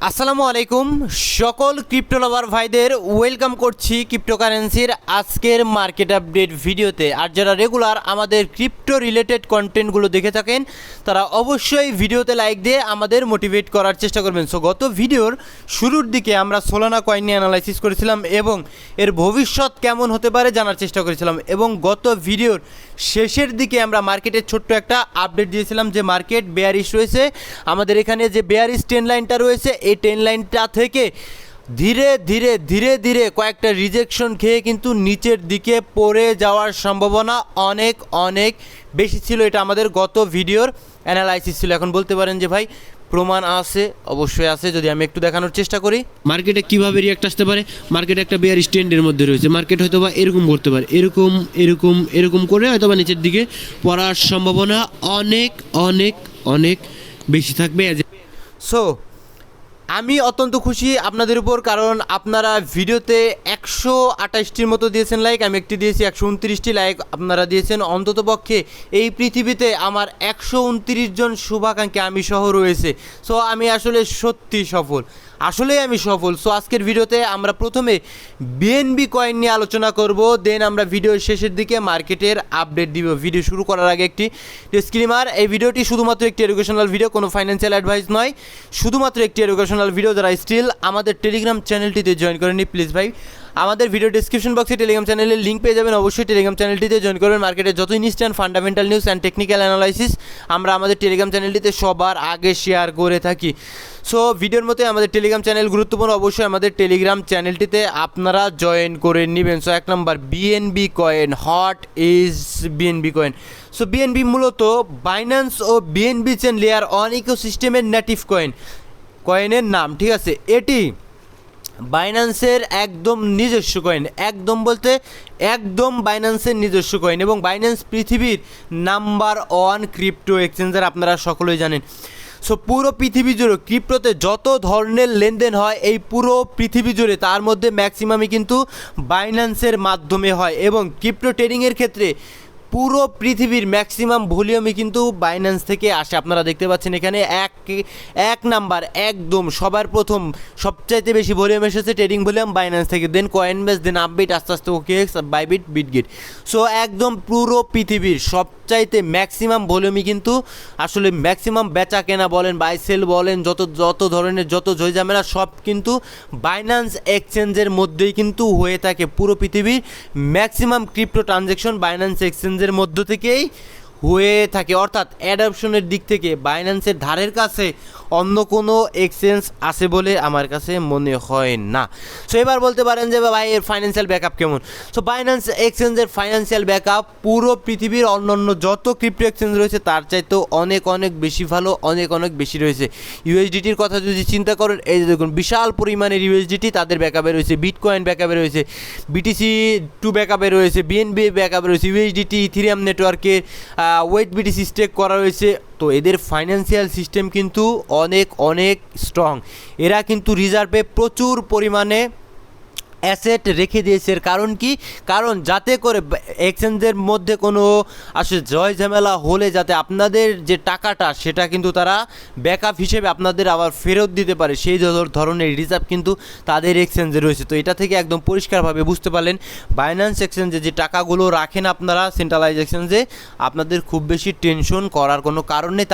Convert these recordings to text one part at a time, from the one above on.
আসসালামু আলাইকুম সকল ক্রিপ্টো লাভার ভাইদের ওয়েলকাম করছি ক্রিপ্টোকারেন্সির আজকের মার্কেট আপডেট ভিডিওতে। আর যারা রেগুলার আমাদের ক্রিপ্টো রিলেটেড কন্টেন্টগুলো দেখে থাকেন তারা অবশ্যই ভিডিওতে লাইক দিয়ে আমাদের মোটিভেট করার চেষ্টা করবেন। সো গত ভিডিওর শুরুর দিকে আমরা সোলানা কয়েন নিয়ে অ্যানালাইসিস করেছিলাম এবং এর ভবিষ্যৎ কেমন হতে পারে জানার চেষ্টা করেছিলাম, এবং গত ভিডিওর শেষের দিকে আমরা মার্কেটের ছোট্ট একটা আপডেট দিয়েছিলাম যে মার্কেট বেয়ারিশ রয়েছে। আমাদের এখানে যে বেয়ারিশ ট্রেন লাইনটা রয়েছে এই ট্রেন লাইনটা থেকে ধীরে ধীরে ধীরে ধীরে কয়েকটা রিজেকশন খেয়ে কিন্তু নিচের দিকে পড়ে যাওয়ার সম্ভাবনা অনেক অনেক বেশি ছিল। এটা আমাদের গত ভিডিওর অ্যানালাইসিস ছিল। এখন বলতে পারেন যে ভাই প্রমাণ আছে, অবশ্যই আছে। যদি আমি একটু দেখানোর চেষ্টা করি মার্কেটে কিভাবে রিয়াক্ট আসতে পারে। মার্কেট একটা বেয়ারিশ ট্রেন্ডের মধ্যে রয়েছে, মার্কেট হয়তো বা এরকম করতে পারে, এরকম এরকম এরকম করে হয়তো বা নিচের দিকে পড়ার সম্ভাবনা অনেক অনেক অনেক বেশি থাকবে। সো আমি অত্যন্ত খুশি আপনাদের উপর, কারণ আপনারা ভিডিওতে 128টির মতো দিয়েছেন লাইক, আমি একটি দিয়েছি 129টি লাইক আপনারা দিয়েছেন। অন্ততপক্ষে এই পৃথিবীতে আমার 129 জন শুভাকাঙ্ক্ষী আমি সহ রয়েছে। সো আমি আসলে সত্যি সফল, আসলেই আমি সফল। সো আজকের ভিডিওতে আমরা প্রথমে বিএনবি কয়েন নিয়ে আলোচনা করব, দেন আমরা ভিডিওর শেষের দিকে মার্কেটের আপডেট দিব। ভিডিও শুরু করার আগে একটি ডিসক্লেমার, এই ভিডিওটি শুধুমাত্র একটি এডুকেশনাল ভিডিও, কোনো ফাইন্যান্সিয়াল অ্যাডভাইস নয়, শুধুমাত্র একটি এডুকেশনাল ভিডিও। যারা স্টিল আমাদের টেলিগ্রাম চ্যানেলটিতে জয়েন করেনি প্লিজ ভাই আমাদের ভিডিও ডিসক্রিপশন বক্সে টেলিগ্রাম চ্যানেলের লিঙ্ক পেয়ে যাবেন, অবশ্যই টেলিগ্রাম চ্যানেলটিতে জয়েন করবেন। মার্কেটের যত instant fundamental news and technical analysis আমরা আমাদের টেলিগ্রাম চ্যানেলটিতে সবার আগে শেয়ার করে থাকি। সো ভিডিওর মতো আমাদের টেলিগ্রাম চ্যানেল গুরুত্বপূর্ণ, অবশ্যই আমাদের টেলিগ্রাম চ্যানেলটিতে আপনারা জয়েন করে নেবেন। So 1 number BNB coin, what is BNB coin. So BNB মূলত বাইন্যান্স ও বিএনবি চেন লেয়ার অন ইকোসিস্টেমের নেটিভ কয়েন, কয়েনের নাম, ঠিক আছে। এটি বাইন্যান্সের একদম নিজস্ব কয়েন, একদম বলতে একদম বাইন্যান্সের নিজস্ব কয়েন, এবং বাইন্যান্স পৃথিবীর নাম্বার 1 ক্রিপ্টো এক্সচেঞ্জার, আপনারা সকলেই জানেন। সো পুরো পৃথিবী জুড়ে ক্রিপ্টোতে যত ধরনের লেনদেন হয় এই পুরো পৃথিবী জুড়ে তার মধ্যে ম্যাক্সিমামই কিন্তু বাইন্যান্সের মাধ্যমে হয়, এবং ক্রিপ্টো ট্রেডিংয়ের ক্ষেত্রে পুরো পৃথিবীর ম্যাক্সিমাম ভলিউমই কিন্তু বাইন্যান্স থেকে আসে। আপনারা দেখতে পাচ্ছেন এখানে এক নাম্বার একদম সবার প্রথম সবচাইতে বেশি ভলিউম এসেছে ট্রেডিং ভলিউম বাইন্যান্স থেকে, দেন কয়েনবেস, দেন আপবিট, আস্তে আস্তে ওকেএক্স, বাইবিট, বিটগেট। সো একদম পুরো পৃথিবীর সবচাইতে ম্যাক্সিমাম ভলিউমই কিন্তু আসলে ম্যাক্সিমাম বেচা কেনা বলেন, বাই সেল বলেন, যত ধরনের যত ঝামেলা সব কিন্তু বাইন্যান্স এক্সচেঞ্জের মধ্যেই কিন্তু হয়ে থাকে। পুরো পৃথিবীর ম্যাক্সিমাম ক্রিপ্টো ট্রানজ্যাকশন বাইন্যান্স এক্সচেঞ্জের মধ্য থেকেই হয়ে থাকে, অর্থাৎ অ্যাডাপশনের দিক থেকে বাইন্যান্সের ধারের কাছে অন্য কোনো এক্সচেঞ্জ আছে বলে আমার কাছে মনে হয় না। সো এবার বলতে পারেন যে ভাই এর ফাইন্যান্সিয়াল ব্যাকআপ কেমন। সো বাইন্যান্স এক্সচেঞ্জের ফাইন্যান্সিয়াল ব্যাকআপ পুরো পৃথিবীর অন্যান্য যত ক্রিপ্টো এক্সচেঞ্জ রয়েছে তার চাইতেও অনেক অনেক বেশি ভালো, অনেক অনেক বেশি রয়েছে। ইউএসডিটির কথা যদি চিন্তা করেন, এই যে দেখুন বিশাল পরিমাণের ইউএসডিটি তাদের ব্যাকআপে রয়েছে, বিটকয়েন ব্যাকআপে রয়েছে, BTC2 ব্যাকআপে রয়েছে, বিএনবি ব্যাকআপে রয়েছে, ইউএসডিটি, ইথেরিয়াম নেটওয়ার্কের ওয়েট BTC স্টেক করা রয়েছে। তো এদের ফাইন্যান্সিয়াল সিস্টেম কিন্তু অনেক অনেক স্ট্রং। এরা কিন্তু রিজার্ভে প্রচুর পরিমাণে অ্যাসেট রেখে দিয়েছে। এর কারণ কি? কারণ যাতে করে এক্সচেঞ্জের মধ্যে কোনো আসলে জয় ঝামেলা হলে যাতে আপনাদের যে টাকাটা সেটা কিন্তু তারা ব্যাকআপ হিসেবে আপনাদের আবার ফেরত দিতে পারে, সেই ধরনের রিজার্ভ কিন্তু তাদের এক্সচেঞ্জে রয়েছে। তো এটা থেকে একদম পরিষ্কারভাবে বুঝতে পারলেন বাইন্যান্স এক্সচেঞ্জে যে টাকাগুলো রাখেন আপনারা সেন্ট্রালাইজ এক্সচেঞ্জে, আপনাদের খুব বেশি টেনশন করার কোনো কারণ নেই।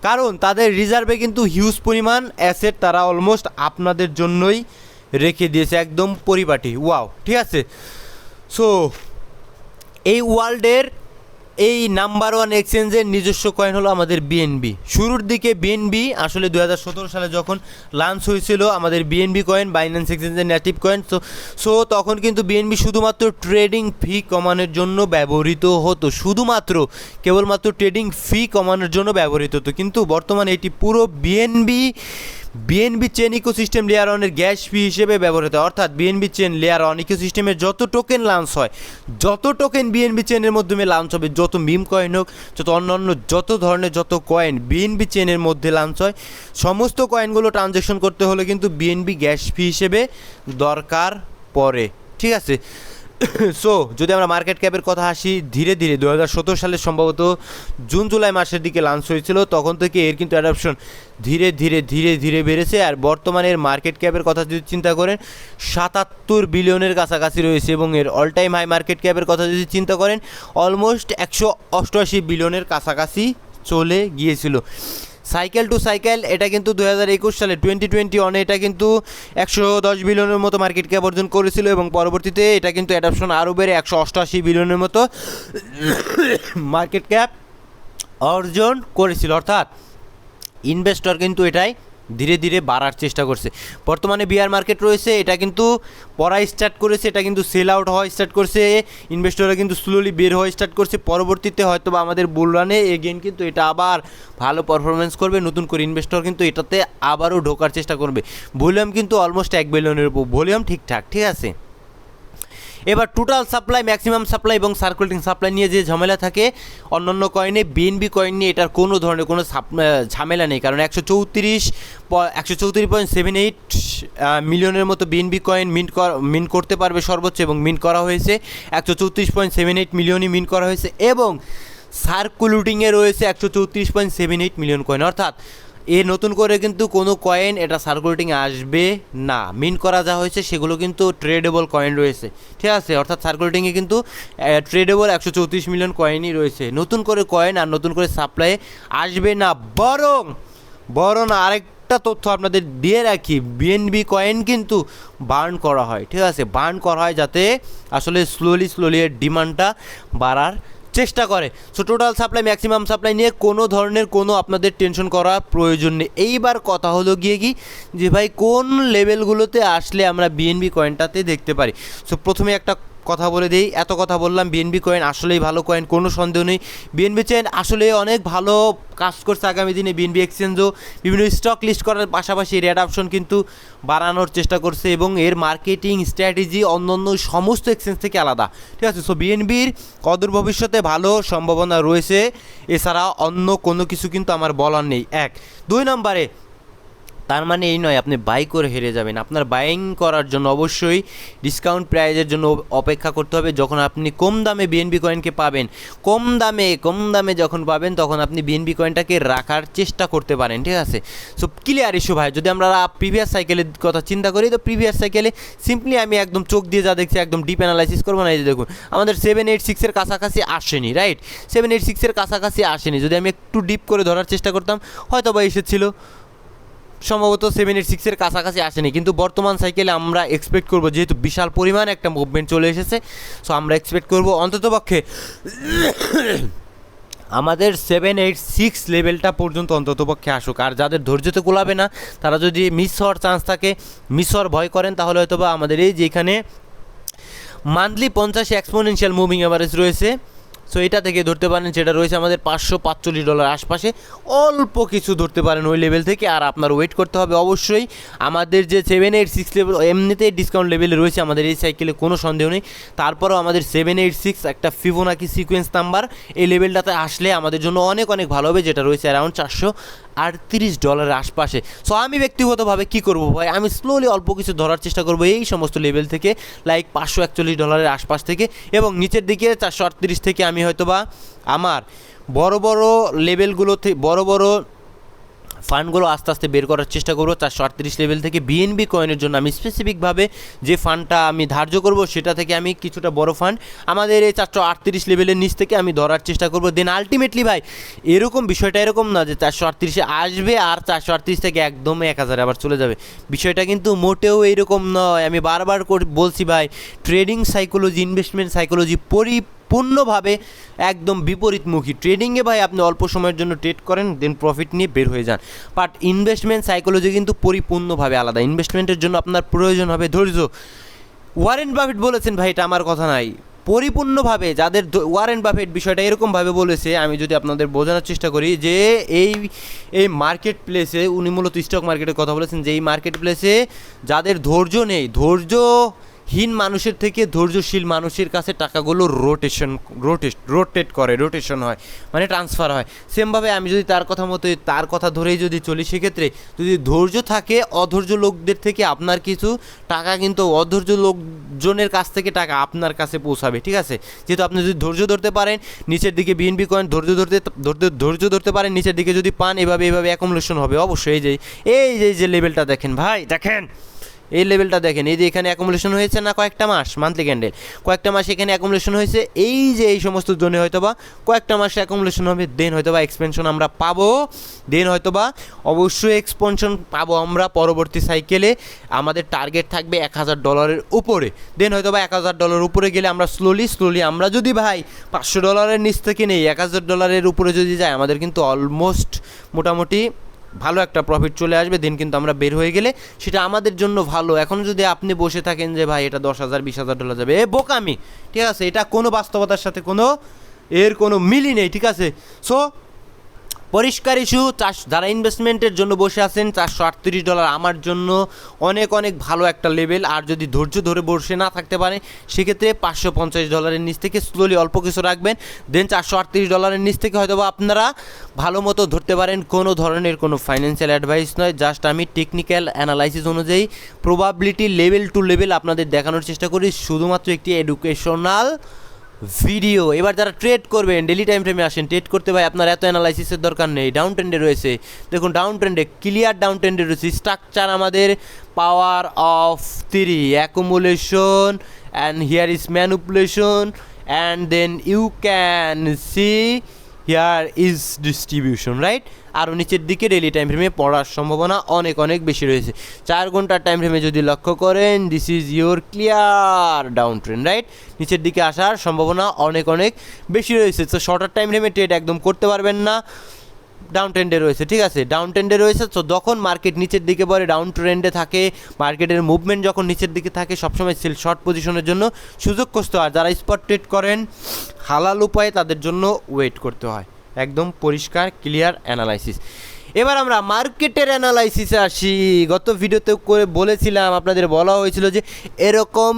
কারণ তাদের রিজার্ভে কিন্তু হিউজ পরিমাণ অ্যাসেট তারা অলমোস্ট আপনাদের জন্যই রেখে দিয়েছে, একদম পরিপাটি। ওয়াও, ঠিক আছে। সো এই ওয়ার্ল্ডের এই নাম্বার 1 এক্সচেঞ্জের নিজস্ব কয়েন হলো আমাদের বিএনবি। শুরুর দিকে বিএনবি আসলে 2017 সালে যখন লঞ্চ হয়েছিল আমাদের বিএনবি কয়েন, বাইন্যান্স এক্সচেঞ্জের নেটিভ কয়েন, সো তখন কিন্তু বিএনবি শুধুমাত্র ট্রেডিং ফি কমানোর জন্য ব্যবহৃত হতো, কেবলমাত্র ট্রেডিং ফি কমানোর জন্য ব্যবহৃত হতো। কিন্তু বর্তমানে এটি পুরো বিএনবি চেন ইকোসিস্টেম লেয়ার অনের গ্যাস ফি হিসেবে ব্যবহৃত হয়। অর্থাৎ বিএনবি চেন লেয়ার অন ইকোসিস্টেমের যত টোকেন লঞ্চ হয়, যত টোকেন বিএনবি চেনের মাধ্যমে লঞ্চ হবে, যত মিম কয়েন হোক, যত অন্যান্য যত ধরনের যত কয়েন বিএনবি চেনের মধ্যে লঞ্চ হয়, সমস্ত কয়েনগুলো ট্রানজ্যাকশন করতে হলে কিন্তু বিএনবি গ্যাস ফি হিসেবে দরকার পড়ে, ঠিক আছে। সো যদি আমরা মার্কেট ক্যাপের কথা আসি, ধীরে ধীরে 2017 সালে সম্ভবত জুন জুলাই মাসের দিকে লঞ্চ হয়েছিল, তখন থেকে এর কিন্তু অ্যাডাপশন ধীরে ধীরে ধীরে ধীরে বেড়েছে। আর বর্তমানে এর মার্কেট ক্যাপের কথা যদি চিন্তা করেন 77 বিলিয়নের কাছাকাছি রয়েছে, এবং এর অল টাইম হাই মার্কেট ক্যাপের কথা যদি চিন্তা করেন অলমোস্ট 188 বিলিয়নের কাছাকাছি চলে গিয়েছিল। সাইকেল টু সাইকেল এটা কিন্তু 2021 সালে 2021 এটা কিন্তু 110 বিলিয়নের মতো মার্কেট ক্যাপ অর্জন করেছিল, এবং পরবর্তীতে এটা কিন্তু অ্যাডাপশন আরও বেড়ে 188 বিলিয়নের মতো মার্কেট ক্যাপ অর্জন করেছিল। অর্থাৎ ইনভেস্টর কিন্তু এটাই ধীরে ধীরে বাড়ার চেষ্টা করছে। বর্তমানে বিয়ার মার্কেট রয়েছে, এটা কিন্তু পড়া স্টার্ট করেছে, এটা কিন্তু সেল আউট হওয়া স্টার্ট করছে, ইনভেস্টররা কিন্তু স্লোলি বের হওয়া স্টার্ট করছে। পরবর্তীতে হয়তো বা আমাদের বুল রানে এগেন কিন্তু এটা আবার ভালো পারফরমেন্স করবে, নতুন করে ইনভেস্টর কিন্তু এটাতে আবারও ঢোকার চেষ্টা করবে। ভলিউম কিন্তু অলমোস্ট 1 বিলিয়নের উপর ভলিউম, ঠিকঠাক, ঠিক আছে। এবার টোটাল সাপ্লাই, ম্যাক্সিমাম সাপ্লাই এবং সার্কুলেটিং সাপ্লাই নিয়ে যে ঝামেলা থাকে অন্যান্য কয়েনে, বিএনবি কয়েন নিয়ে এটার কোনো ধরনের কোনো ঝামেলা নেই, কারণ 134.78 মিলিয়নের মতো বিএনবি কয়েন মিন্ট করতে পারবে সর্বোচ্চ, এবং মিন্ট করা হয়েছে 134.78 মিলিয়নই মিন্ট করা হয়েছে, এবং সার্কুলেটিংয়ে রয়েছে 134.78 মিলিয়ন কয়েন। অর্থাৎ নতুন করে কিন্তু কোনো কয়েন এটা সার্কুলেটিংয়ে আসবে না, মিন্ট করা যা হয়েছে সেগুলো কিন্তু ট্রেডেবল কয়েন রয়েছে, ঠিক আছে। অর্থাৎ সার্কুলেটিংয়ে কিন্তু ট্রেডেবল 134 মিলিয়ন কয়েনই রয়েছে, নতুন করে কয়েন আর নতুন করে সাপ্লাই আসবে না। বরং আরেকটা তথ্য আপনাদের দিয়ে রাখি, বিএনবি কয়েন কিন্তু বার্ন করা হয়, ঠিক আছে, বার্ন করা হয় যাতে আসলে স্লোলি এর ডিমান্ডটা বাড়ার চেষ্টা করে। So total supply, maximum supply নিয়ে কোনো ধরনের কোনো আপনাদের টেনশন করার প্রয়োজন নেই। এইবার কথা হলো গিয়ে কি যে ভাই কোন লেভেলগুলোতে আসলে আমরা বিএনবি কয়েনটাতে দেখতে পারি। সো প্রথমে একটা কথা বলে দিই, এত কথা বললাম, বিএনবি কয়েন আসলেই ভালো কয়েন, কোনো সন্দেহ নেই। বিএনবি চেইন আসলে অনেক ভালো কাজ করছে আগামী দিনে। বিএনবি এক্সচেঞ্জও বিভিন্ন স্টক লিস্ট করার পাশাপাশি এর অ্যাডাপশন কিন্তু বাড়ানোর চেষ্টা করছে, এবং এর মার্কেটিং স্ট্র্যাটেজি অন্যান্য সমস্ত এক্সচেঞ্জ থেকে আলাদা, ঠিক আছে। সো বিএনবির অদূর ভবিষ্যতে ভালো সম্ভাবনা রয়েছে, এছাড়া অন্য কোনো কিছু কিন্তু আমার বলার নেই। 2 নম্বরে, তার মানে এই নয় আপনি বাই করে হেরে যাবেন। আপনার বাইং করার জন্য অবশ্যই ডিসকাউন্ট প্রাইজের জন্য অপেক্ষা করতে হবে। যখন আপনি কম দামে বিএনবি কয়েনকে পাবেন, কম দামে যখন পাবেন, তখন আপনি বিএনবি কয়েনটাকে রাখার চেষ্টা করতে পারেন, ঠিক আছে। সো ক্লিয়ার ইস্যু ভাই। যদি আমরা প্রিভিয়াস সাইকেলের কথা চিন্তা করি, তো প্রিভিয়াস সাইকেলে সিম্পলি আমি একদম চোখ দিয়ে যা দেখছি একদম ডিপ অ্যানালাইসিস করবো না। এই যে দেখুন আমাদের 786-এর কাছাকাছি আসেনি, রাইট, 786-এর কাছাকাছি আসেনি। যদি আমি একটু ডিপ করে ধরার চেষ্টা করতাম হয়তো বা এসেছিল, সম্ভবত 786-এর কাছাকাছি আসেনি। কিন্তু বর্তমান সাইকেলে আমরা এক্সপেক্ট করব, যেহেতু বিশাল পরিমাণ একটা মুভমেন্ট চলে এসেছে, সো আমরা এক্সপেক্ট করব অন্ততপক্ষে আমাদের 786 লেভেলটা পর্যন্ত অন্ততপক্ষে আসুক। আর যাদের ধৈর্যতে কুলাবে না, তারা যদি মিস হওয়ার চান্স থাকে, মিস হওয়ার ভয় করেন, তাহলে হয়তো বা আমাদের এই যেখানে মান্থলি 50 এক্সপোনেনশিয়াল মুভিং অ্যাভারেজ রয়েছে, সো এটা থেকে ধরতে পারেন, যেটা রয়েছে আমাদের $545 আশপাশে, অল্প কিছু ধরতে পারেন ওই লেভেল থেকে। আর আপনার ওয়েট করতে হবে অবশ্যই আমাদের যে 786 লেভেল এমনিতেই ডিসকাউন্ট লেভেলে রয়েছে আমাদের এই সাইকেলে, কোনো সন্দেহ নেই। তারপরেও আমাদের 786 একটা ফিবোনাকি সিকোয়েন্স নাম্বার, এই লেভেলটাতে আসলে আমাদের জন্য অনেক ভালো হবে, যেটা রয়েছে অ্যারাউন্ড $438 আশপাশে। সো আমি ব্যক্তিগতভাবে কী করবো ভাই, আমি স্লোলি অল্প কিছু ধরার চেষ্টা করবো এই সমস্ত লেভেল থেকে, লাইক $541 আশপাশ থেকে, এবং নিচের দিকে 438 থেকে আমি হয়তোবা আমার বড় লেভেলগুলোতে বড় ফান্ডগুলো আস্তে আস্তে বের করার চেষ্টা করবো। 438 লেভেল থেকে বিএনবি কয়েনের জন্য আমি স্পেসিফিকভাবে যে ফান্ডটা আমি ধার্য করব, সেটা থেকে আমি কিছুটা বড় ফান্ড আমাদের এই 438 লেভেলের নিচ থেকে আমি ধরার চেষ্টা করব। দেন আলটিমেটলি ভাই বিষয়টা এরকম না যে 438-এ আসবে আর 438 থেকে একদম 1000 আবার চলে যাবে, বিষয়টা কিন্তু মোটেও এইরকম নয়। আমি বারবার বলছি ভাই, ট্রেডিং সাইকোলজি, ইনভেস্টমেন্ট সাইকোলজি পূর্ণভাবে একদম বিপরীতমুখী। ট্রেডিংয়ে ভাই আপনি অল্প সময়ের জন্য ট্রেড করেন, দেন প্রফিট নিয়ে বের হয়ে যান, বাট ইনভেস্টমেন্ট সাইকোলজি কিন্তু পরিপূর্ণভাবে আলাদা। ইনভেস্টমেন্টের জন্য আপনার প্রয়োজন হবে ধৈর্য। ওয়ারেন বাফেট বলেছেন ভাই, এটা আমার কথা নাই, পরিপূর্ণভাবে যাদের ওয়ারেন বাফেট বিষয়টা এরকমভাবে বলেছে, আমি যদি আপনাদের বোঝানোর চেষ্টা করি যে এই মার্কেট প্লেসে, উনি মূলত স্টক মার্কেটের কথা বলেছেন, যে এই মার্কেট প্লেসে যাদের ধৈর্য নেই, ধৈর্যহীন মানুষের থেকে ধৈর্যশীল মানুষের কাছে টাকাগুলো রোটেশন হয়, মানে ট্রান্সফার হয়। সেমভাবে আমি যদি তার কথা মতো তার কথা ধরেই যদি চলি, সেক্ষেত্রে যদি ধৈর্য থাকে অধৈর্য লোকদের থেকে আপনার কিছু টাকা কিন্তু অধৈর্য লোকজনের কাছ থেকে টাকা আপনার কাছে পৌঁছাবে, ঠিক আছে। যেহেতু আপনি যদি ধৈর্য ধরতে পারেন নিচের দিকে বিএনপি কয়েন ধৈর্য ধরতে পারেন, নিচের দিকে যদি পান এভাবে অ্যাকুমুলেশন হবে অবশ্যই। এই যে লেভেলটা দেখেন ভাই, দেখেন এই লেভেলটা দেখেন, এই যে এখানে অ্যাকুমুলেশন হয়েছে না কয়েকটা মাস, মান্থলি ক্যান্ডেল কয়েকটা মাস এখানে অ্যাকুমুলেশন হয়েছে, এই সমস্ত জোনে হয়তো বা কয়েকটা মাসে অ্যাকুমুলেশন হবে, দেন হয়তো বা এক্সপেনশন আমরা পাবো, দেন হয়তো বা অবশ্যই এক্সপেনশন পাবো আমরা পরবর্তী সাইকেলে। আমাদের টার্গেট থাকবে $1000 উপরে, দেন হয়তো বা $1000 উপরে গেলে আমরা স্লোলি আমরা যদি ভাই $500 নিচ থেকে নেই, $1000 উপরে যদি যায়, আমাদের কিন্তু অলমোস্ট মোটামুটি ভালো একটা প্রফিট চলে আসবে। দেন কিন্তু আমরা বের হয়ে গেলে সেটা আমাদের জন্য ভালো। এখন যদি আপনি বসে থাকেন যে ভাই এটা $10,000-20,000 যাবে, বোকামি, ঠিক আছে, এটা কোনো বাস্তবতার সাথে কোনো মিলই নেই, ঠিক আছে। সো পরিষ্কার ইস্যু, যারা ইনভেস্টমেন্টের জন্য বসে আছেন $438 আমার জন্য অনেক ভালো একটা লেভেল। আর যদি ধৈর্য ধরে বসে না থাকতে পারে সেক্ষেত্রে $550 নিচ থেকে স্লোলি অল্প কিছু রাখবেন, দেন $438 নিচ থেকে হয়তো বা আপনারা ভালো মতো ধরতে পারেন। কোনো ধরনের কোনো ফাইন্যান্সিয়াল অ্যাডভাইস নয়, জাস্ট আমি টেকনিক্যাল অ্যানালাইসিস অনুযায়ী প্রবাবিলিটি লেভেল টু লেভেল আপনাদের দেখানোর চেষ্টা করি, শুধুমাত্র একটি এডুকেশনাল ভিডিও। এবার যারা ট্রেড করবেন ডেলি টাইম ফ্রেমে আসেন, ট্রেড করতে ভাই আপনার এত অ্যানালাইসিসের দরকার নেই। ডাউন ট্রেন্ডে রয়েছে, দেখুন ডাউন ট্রেন্ডে ক্লিয়ার ডাউন ট্রেন্ডে রয়েছে। স্ট্রাকচার আমাদের power of 3 accumulation and here is manipulation and then you can see here is distribution, right. আরও নিচের দিকে ডেলি টাইম ফ্রেমে পড়ার সম্ভাবনা অনেক বেশি রয়েছে। 4 ঘন্টার টাইম ফ্রেমে যদি লক্ষ্য করেন, this is your clear down trend, right. নিচের দিকে আসার সম্ভাবনা অনেক বেশি রয়েছে। তো শর্টার টাইম ফ্রেমে ট্রেড একদম করতে পারবেন না, ডাউন ট্রেন্ডে রয়েছে, ঠিক আছে, ডাউন ট্রেন্ডে রয়েছে। তো যখন মার্কেট নিচের দিকে পড়ে, ডাউন ট্রেন্ডে থাকে, মার্কেটের মুভমেন্ট যখন নিচের দিকে থাকে, সবসময় সেল শর্ট পজিশনের জন্য সুযোগ খুঁজতে হয়। যারা স্পট ট্রেড করেন হালাল উপায়ে, তাদের জন্য ওয়েট করতে হয়। একদম পরিষ্কার ক্লিয়ার অ্যানালাইসিস। এবার আমরা মার্কেটের অ্যানালাইসিসে আসি। গত ভিডিওতে করে বলেছিলাম, আপনাদের বলা হয়েছিল যে এরকম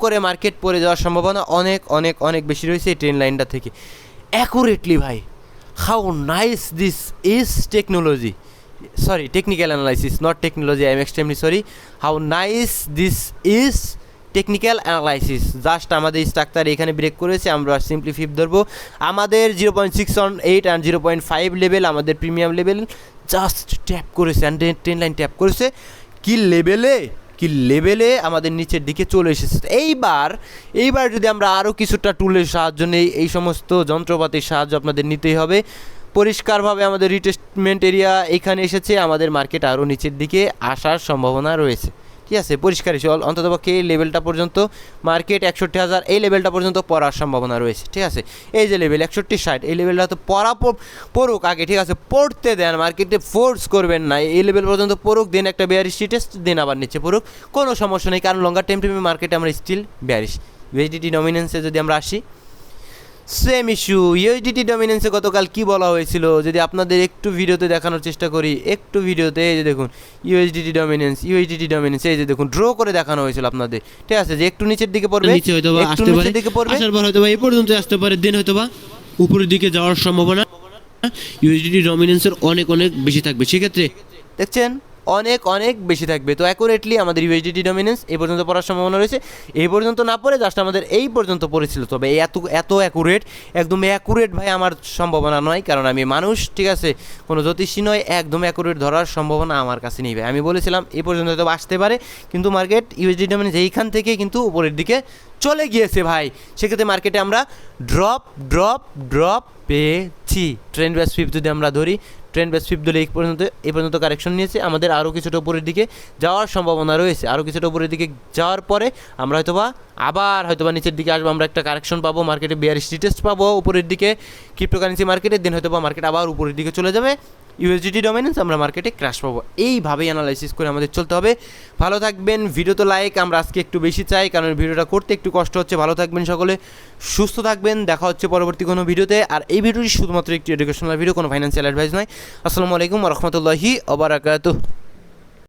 করে মার্কেট পড়ে যাওয়ার সম্ভাবনা অনেক বেশি রয়েছে এই ট্রেন লাইনটা থেকে। অ্যাকুরেটলি ভাই, how nice this is technology, sorry technical analysis, not technology, I am extremely sorry. How nice this is technical analysis. Just আমাদের স্ট্রাকচার এখানে ব্রেক করেছে, আমরা সিম্পলি ফিপ ধরবো। আমাদের 0.618 অ্যান্ড 0.5 লেভেল আমাদের প্রিমিয়াম লেভেল জাস্ট ট্যাপ করেছে, and train line tap করেছে। কি লেভেলে আমাদের নিচের দিকে চলে এসেছে। এইবার যদি আমরা আরও কিছুটা টুলের সাহায্য নেই, এই সমস্ত যন্ত্রপাতির সাহায্য আপনাদের নিতেই হবে। পরিষ্কারভাবে আমাদের রিটেস্টমেন্ট এরিয়া এখানে এসেছে, আমাদের মার্কেট আরও নিচের দিকে আসার সম্ভাবনা রয়েছে, ঠিক আছে। পরিষ্কার হিসেবে অন্ততপক্ষে এই লেভেলটা পর্যন্ত মার্কেট 61,000 এই লেভেলটা পর্যন্ত পড়ার সম্ভাবনা রয়েছে, ঠিক আছে। এই যে লেভেল 61-60 এই লেভেলটা তো পড়ুক আগে, ঠিক আছে, পড়তে দেন, মার্কেটে ফোর্স করবেন না। এই লেভেল পর্যন্ত পড়ুক, দেন একটা বেয়ারিশ টেস্ট, দেন আবার নিচে পড়ুক, কোনো সমস্যা নেই, কারণ লঙ্গার টাইম ফ্রেমে মার্কেটে আমরা স্টিল বেয়ারিশ। ইউএসডিটি ডমিনেন্সে যদি আমরা আসি, সেম ইস্যু। ইউএসডিটি ডমিনেন্সে গতকাল কি বলা হয়েছিল যদি আপনাদের একটু ভিডিওতে দেখানোর চেষ্টা করি, একটু ভিডিওতে এই যে দেখুন ইউএসডিটি ডমিনেন্স, এই যে দেখুন ড্র করে দেখানো হয়েছিল আপনাদের, ঠিক আছে, যে একটু নিচের দিকে পড়বে, নিচে হয়তো বা আসতে পারে, আসার পর হয়তো বা এই পর্যন্ত আসতে পারে, দেন হয়তো বা উপরের দিকে যাওয়ার সম্ভাবনা ইউএসডিটি ডমিনেন্সের অনেক বেশি থাকবে। সেক্ষেত্রে দেখছেন অনেক বেশি থাকবে। তো অ্যাকুরেটলি আমাদের ইউএসডিটি ডমিনেন্স এই পর্যন্ত পড়ার সম্ভাবনা রয়েছে। এই পর্যন্ত না পড়ে জাস্ট আমাদের এই পর্যন্ত পড়েছিল, তবে এত একদম অ্যাকুরেট ভাই আমার সম্ভাবনা নয়, কারণ আমি মানুষ, ঠিক আছে, কোনো জ্যোতিষী নয়। একদম অ্যাকুরেট ধরার সম্ভাবনা আমার কাছে নেই ভাই। আমি বলেছিলাম এই পর্যন্ত হয়তো আসতে পারে, কিন্তু মার্কেট ইউএসডিটি ডমিনেন্স এইখান থেকে কিন্তু উপরের দিকে চলে গিয়েছে ভাই। সেক্ষেত্রে মার্কেটে আমরা ড্রপ পেয়েছি। ট্রেন্ড বেস সুইপ যদি আমরা ধরি, ট্রেন্ড বেস সুইপ ধরে এই পর্যন্ত কারেকশন নিয়েছে, আমাদের আরও কিছুটা উপরের দিকে যাওয়ার সম্ভাবনা রয়েছে। আরও কিছুটা উপরের দিকে যাওয়ার পরে আমরা হয়তোবা নিচের দিকে আসবো, আমরা একটা কারেকশন পাবো, মার্কেটে বেয়ারিশ টেস্ট পাবো উপরের দিকে ক্রিপ্টোকারেন্সি মার্কেটে, দেন হয়তোবা মার্কেট আবার উপরের দিকে চলে যাবে, ইউএসডিটি ডমিনেন্স আমরা মার্কেটে ক্র্যাশ পাবো। এইভাবেই অ্যানালাইসিস করে আমাদের চলতে হবে। ভালো থাকবেন। ভিডিও তো লাইক আমরা আজকে একটু বেশি চাই, কারণ ভিডিওটা করতে একটু কষ্ট হচ্ছে। ভালো থাকবেন সকলে, সুস্থ থাকবেন, দেখা হচ্ছে পরবর্তী কোনো ভিডিওতে। আর এই ভিডিওটি শুধুমাত্র একটি এডুকেশনাল ভিডিও, কোনো ফাইন্যান্সিয়াল অ্যাডভাইস নয়। আসসালামু আলাইকুম ওয়া রাহমাতুল্লাহি ওয়া বারাকাতুহু।